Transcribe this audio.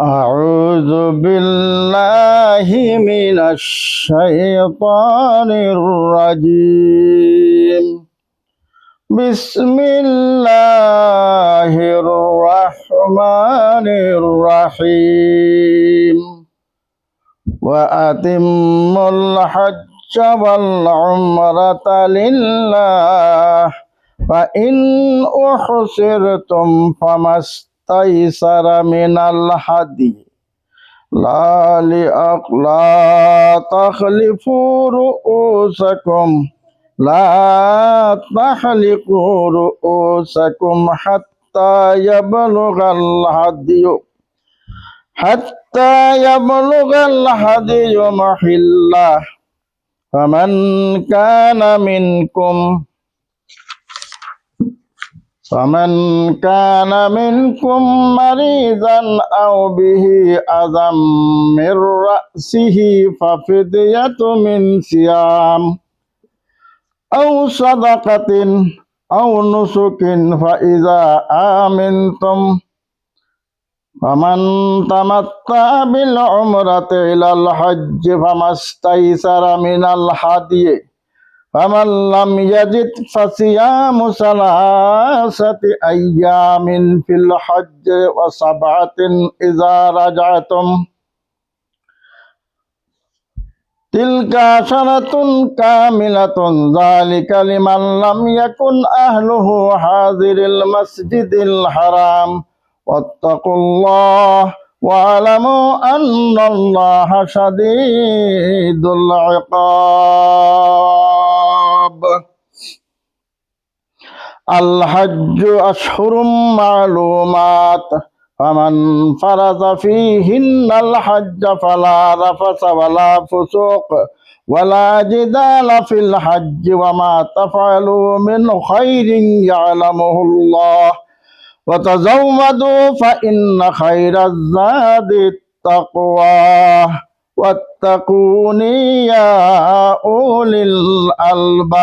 أعوذ بالله من الشيطان الرجيم. بسم الله الرحمن الرحيم. وأتموا الحج والعمرة لله فإن أحصرتم فما استيسر من الهدي لا تخلفوا رؤوسكم لا تحلقوا رؤوسكم حتى يبلغ الهدي محله فمن كان منكم مريضا أو به أذى من رأسه ففدية من صيام أو صدقة أو نسك فإذا آمنتم فمن تمتع بالعمرة إلى الحج فما استيسر من الهدي فمن لم يجد فصيام 3 أيام في الحج و7 إذا رجعتم تلك 10 كاملة ذلك لمن لم يكن أهله حاضر المسجد الحرام واتقوا الله واعلموا أن الله شديد العقاب. الحج أشهر معلومات فمن فرض فيهن الحج فلا رفث ولا فسوق ولا جدال في الحج وما تفعلوا من خير يعلمه الله وتزودوا فإن خير الزاد التقوى واتقوني يا أولي الألباب.